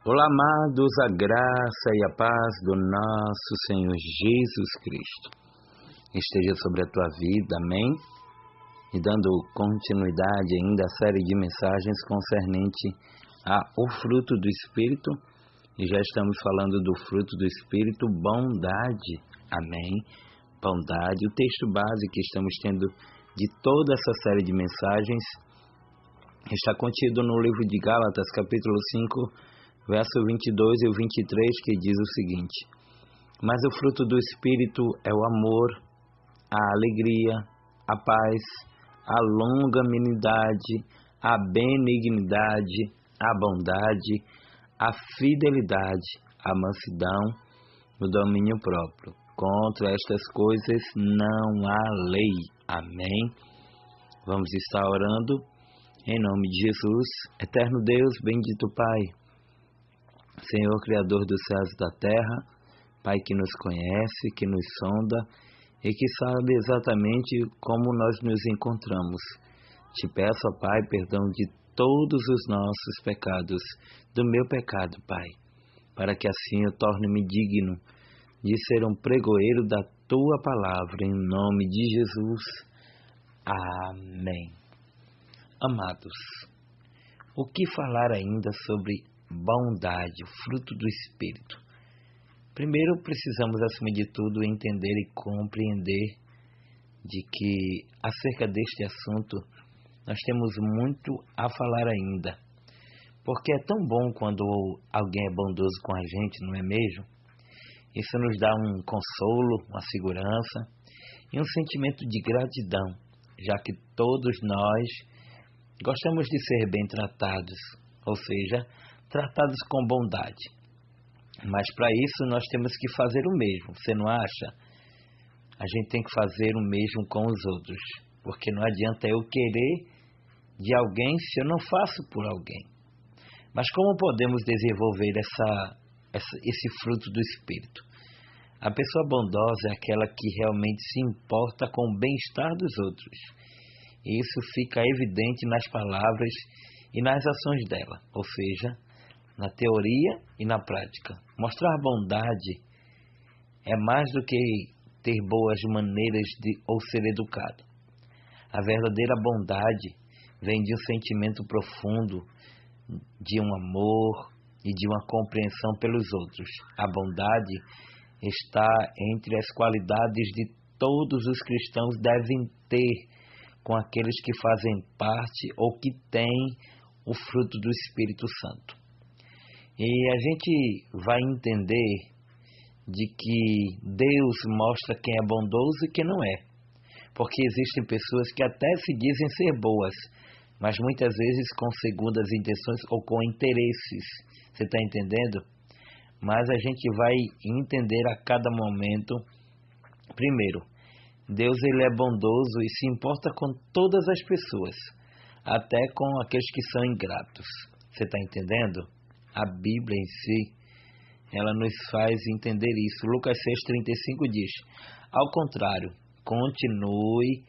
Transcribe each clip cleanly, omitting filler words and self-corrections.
Olá, amados, a graça e a paz do nosso Senhor Jesus Cristo esteja sobre a tua vida, amém? E dando continuidade ainda à série de mensagens concernente ao fruto do Espírito, e já estamos falando do fruto do Espírito, bondade, amém? Bondade, o texto base que estamos tendo de toda essa série de mensagens está contido no livro de Gálatas, capítulo 5, verso 22 e 23, que diz o seguinte: mas o fruto do Espírito é o amor, a alegria, a paz, a longanimidade, a benignidade, a bondade, a fidelidade, a mansidão, o domínio próprio. Contra estas coisas não há lei. Amém? Vamos estar orando em nome de Jesus. Eterno Deus, bendito Pai, Senhor, Criador dos céus e da terra, Pai que nos conhece, que nos sonda e que sabe exatamente como nós nos encontramos. Te peço, ó Pai, perdão de todos os nossos pecados, do meu pecado, Pai, para que assim eu torne-me digno de ser um pregoeiro da Tua palavra, em nome de Jesus. Amém. Amados, o que falar ainda sobre bondade, o fruto do Espírito? Primeiro, precisamos, acima de tudo, entender e compreender de que, acerca deste assunto, nós temos muito a falar ainda. Porque é tão bom quando alguém é bondoso com a gente, não é mesmo? Isso nos dá um consolo, uma segurança e um sentimento de gratidão, já que todos nós gostamos de ser bem tratados, ou seja, tratados com bondade. Mas para isso nós temos que fazer o mesmo, você não acha? A gente tem que fazer o mesmo com os outros, porque não adianta eu querer de alguém se eu não faço por alguém. Mas como podemos desenvolver esse fruto do Espírito? A pessoa bondosa é aquela que realmente se importa com o bem-estar dos outros. E isso fica evidente nas palavras e nas ações dela, ou seja, na teoria e na prática. Mostrar bondade é mais do que ter boas maneiras ou ser educado. A verdadeira bondade vem de um sentimento profundo, de um amor e de uma compreensão pelos outros. A bondade está entre as qualidades de todos os cristãos devem ter com aqueles que fazem parte ou que têm o fruto do Espírito Santo. E a gente vai entender de que Deus mostra quem é bondoso e quem não é. Porque existem pessoas que até se dizem ser boas, mas muitas vezes com segundas intenções ou com interesses. Você está entendendo? Mas a gente vai entender a cada momento. Primeiro, Deus ele é bondoso e se importa com todas as pessoas, até com aqueles que são ingratos. Você está entendendo? A Bíblia em si, ela nos faz entender isso. Lucas 6,35 diz: ao contrário, continue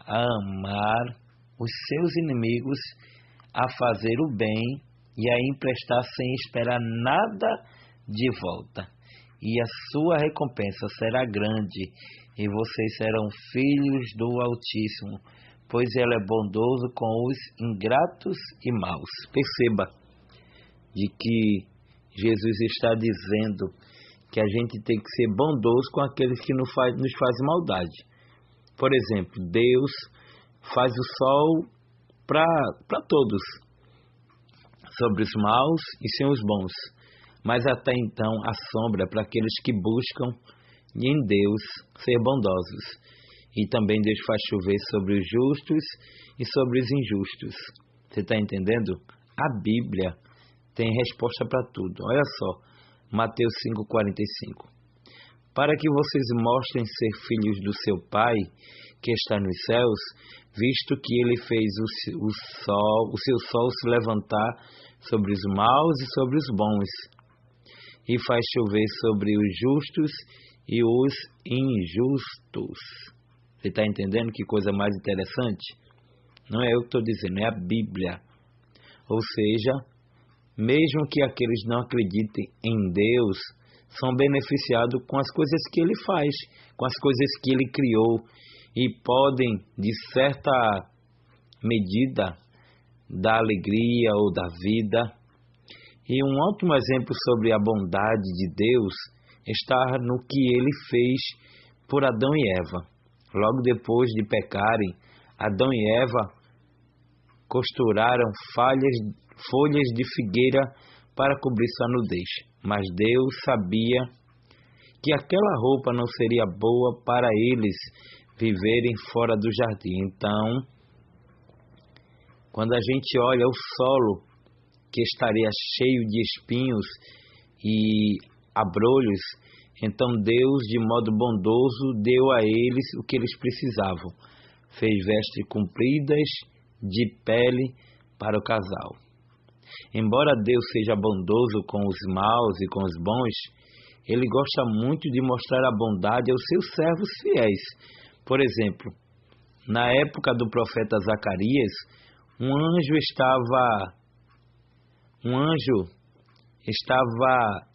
a amar os seus inimigos, a fazer o bem e a emprestar sem esperar nada de volta. E a sua recompensa será grande, e vocês serão filhos do Altíssimo, pois ele é bondoso com os ingratos e maus. Perceba de que Jesus está dizendo que a gente tem que ser bondoso com aqueles que nos fazem maldade. Por exemplo, Deus faz o sol para todos, sobre os maus e sem os bons, mas até então a sombra para aqueles que buscam em Deus ser bondosos. E também Deus faz chover sobre os justos e sobre os injustos. Você está entendendo? A Bíblia tem resposta para tudo. Olha só, Mateus 5,45. Para que vocês mostrem ser filhos do seu Pai, que está nos céus, visto que ele fez o seu sol se levantar sobre os maus e sobre os bons, e faz chover sobre os justos e os injustos. Você está entendendo que coisa mais interessante? Não é eu que estou dizendo, é a Bíblia. Ou seja, mesmo que aqueles não acreditem em Deus, são beneficiados com as coisas que Ele faz, com as coisas que Ele criou, e podem, de certa medida, dar alegria ou da vida. E um ótimo exemplo sobre a bondade de Deus está no que Ele fez por Adão e Eva. Logo depois de pecarem, Adão e Eva costuraram folhas de figueira para cobrir sua nudez. Mas Deus sabia que aquela roupa não seria boa para eles viverem fora do jardim. Então, quando a gente olha o solo, que estaria cheio de espinhos e abrolhos, então Deus, de modo bondoso, deu a eles o que eles precisavam. Fez vestes compridas de pele para o casal. Embora Deus seja bondoso com os maus e com os bons, Ele gosta muito de mostrar a bondade aos seus servos fiéis. Por exemplo, na época do profeta Zacarias, um anjo estava,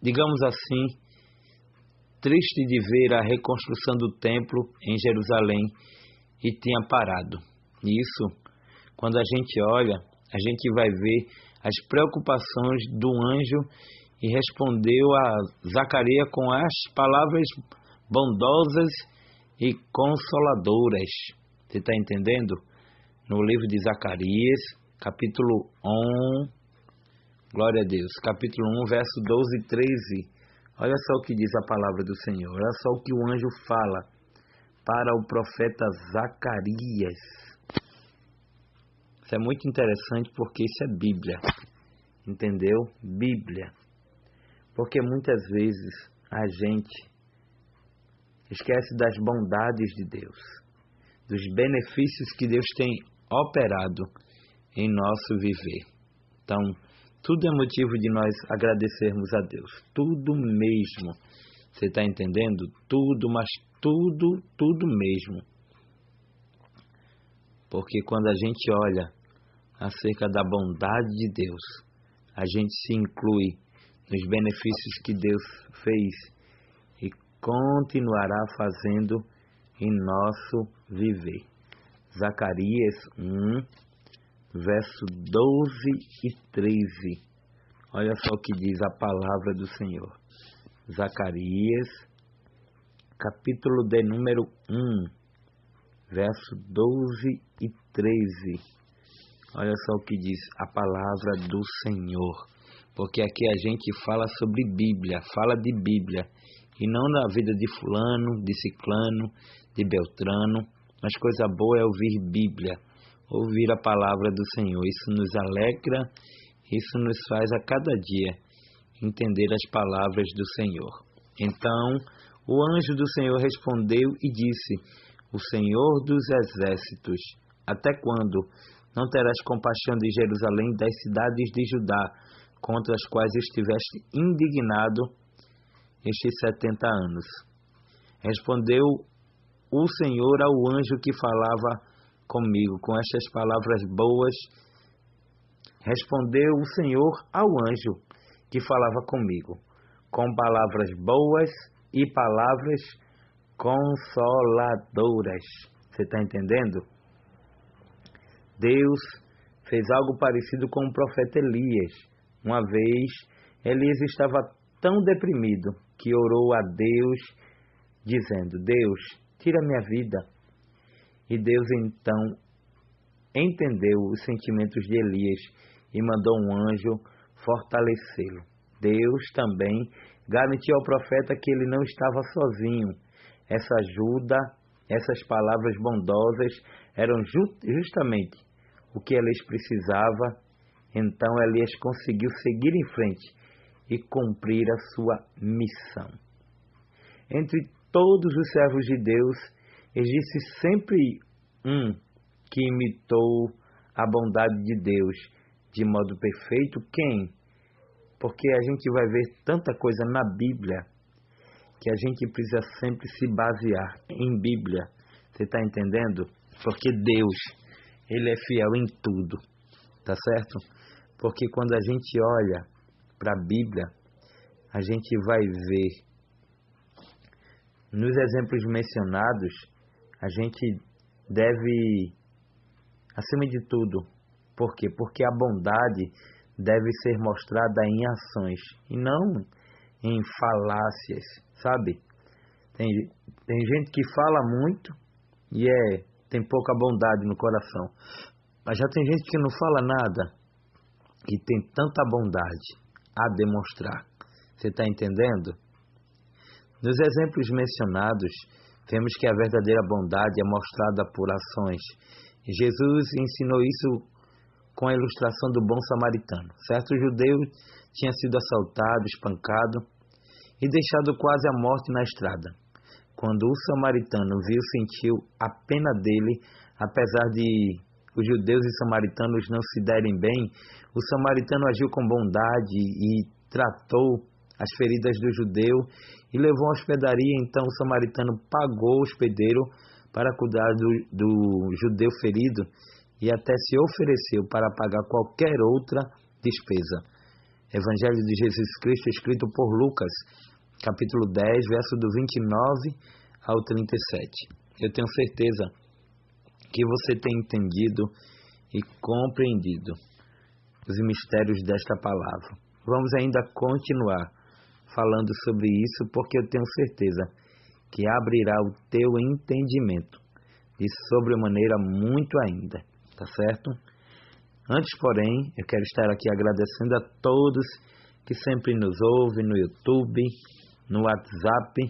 digamos assim, triste de ver a reconstrução do templo em Jerusalém e tinha parado. Isso, quando a gente olha, a gente vai ver as preocupações do anjo e respondeu a Zacarias com as palavras bondosas e consoladoras. Você está entendendo? No livro de Zacarias, capítulo 1, glória a Deus, capítulo 1, verso 12 e 13. Olha só o que diz a palavra do Senhor. Olha só o que o anjo fala para o profeta Zacarias. Isso é muito interessante porque isso é Bíblia. Entendeu? Bíblia. Porque muitas vezes a gente esquece das bondades de Deus, dos benefícios que Deus tem operado em nosso viver. Então, tudo é motivo de nós agradecermos a Deus. Tudo mesmo. Você está entendendo? Tudo, mas tudo mesmo. Porque quando a gente olha acerca da bondade de Deus, a gente se inclui nos benefícios que Deus fez e continuará fazendo em nosso viver. Zacarias 1, verso 12 e 13. Olha só o que diz a palavra do Senhor. Zacarias, capítulo de número 1, verso 12 e 13. Olha só o que diz a palavra do Senhor. Porque aqui a gente fala sobre Bíblia, fala de Bíblia. E não da vida de fulano, de ciclano, de beltrano. Mas coisa boa é ouvir Bíblia, ouvir a palavra do Senhor. Isso nos alegra, isso nos faz a cada dia entender as palavras do Senhor. Então, o anjo do Senhor respondeu e disse: O Senhor dos exércitos, até quando não terás compaixão de Jerusalém e das cidades de Judá, contra as quais estiveste indignado estes 70 anos? Respondeu o Senhor ao anjo que falava comigo, com estas palavras boas. Respondeu o Senhor ao anjo que falava comigo, com palavras boas e palavras consoladoras. Você está entendendo? Deus fez algo parecido com o profeta Elias. Uma vez, Elias estava tão deprimido que orou a Deus, dizendo: Deus, tira minha vida. E Deus então entendeu os sentimentos de Elias e mandou um anjo fortalecê-lo. Deus também garantiu ao profeta que ele não estava sozinho. Essa ajuda, essas palavras bondosas eram justamente o que Elias precisava. Então Elias conseguiu seguir em frente e cumprir a sua missão. Entre todos os servos de Deus, existe sempre um que imitou a bondade de Deus de modo perfeito. Quem? Porque a gente vai ver tanta coisa na Bíblia que a gente precisa sempre se basear em Bíblia. Você está entendendo? Porque Deus, Ele é fiel em tudo, tá certo? Porque quando a gente olha para a Bíblia, a gente vai ver nos exemplos mencionados, a gente deve, acima de tudo, por quê? Porque a bondade deve ser mostrada em ações e não em falácias, sabe? Tem gente que fala muito e tem pouca bondade no coração. Mas já tem gente que não fala nada e tem tanta bondade a demonstrar. Você está entendendo? Nos exemplos mencionados, vemos que a verdadeira bondade é mostrada por ações. E Jesus ensinou isso com a ilustração do bom samaritano. Certo judeu tinha sido assaltado, espancado e deixado quase à morte na estrada. Quando o samaritano sentiu a pena dele, apesar de os judeus e samaritanos não se derem bem, o samaritano agiu com bondade e tratou as feridas do judeu e levou à hospedaria. Então o samaritano pagou o hospedeiro para cuidar do judeu ferido e até se ofereceu para pagar qualquer outra despesa. Evangelho de Jesus Cristo, escrito por Lucas, capítulo 10, verso do 29 ao 37. Eu tenho certeza que você tem entendido e compreendido os mistérios desta palavra. Vamos ainda continuar falando sobre isso, porque eu tenho certeza que abrirá o teu entendimento de sobremaneira muito ainda, tá certo? Antes, porém, eu quero estar aqui agradecendo a todos que sempre nos ouvem no YouTube, no WhatsApp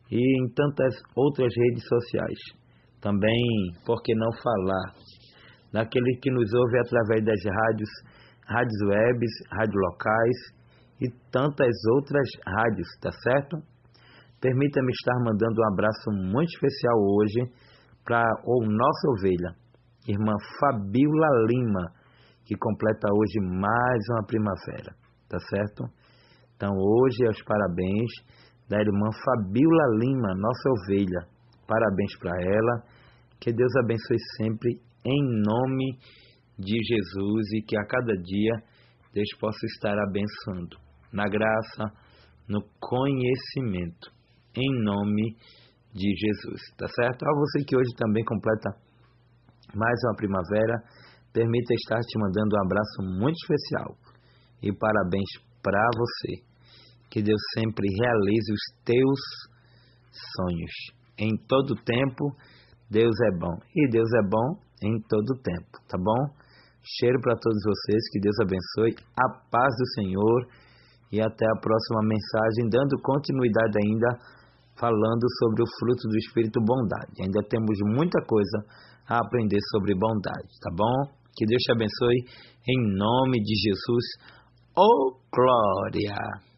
e em tantas outras redes sociais. Também, por que não falar daqueles que nos ouvem através das rádios webs, rádios locais e tantas outras rádios, tá certo? Permita-me estar mandando um abraço muito especial hoje para a nossa ovelha, irmã Fabiola Lima, que completa hoje mais uma primavera, tá certo? Então hoje é os parabéns da irmã Fabiola Lima, nossa ovelha. Parabéns para ela, que Deus abençoe sempre em nome de Jesus e que a cada dia Deus possa estar abençoando na graça, no conhecimento, em nome de Jesus, tá certo? A você que hoje também completa mais uma primavera, permita estar te mandando um abraço muito especial e parabéns para você. Que Deus sempre realize os teus sonhos. Em todo tempo, Deus é bom. E Deus é bom em todo tempo, tá bom? Cheiro para todos vocês, que Deus abençoe, a paz do Senhor e até a próxima mensagem, dando continuidade ainda, falando sobre o fruto do Espírito, bondade. Ainda temos muita coisa a aprender sobre bondade, tá bom? Que Deus te abençoe, em nome de Jesus. Oh, glória!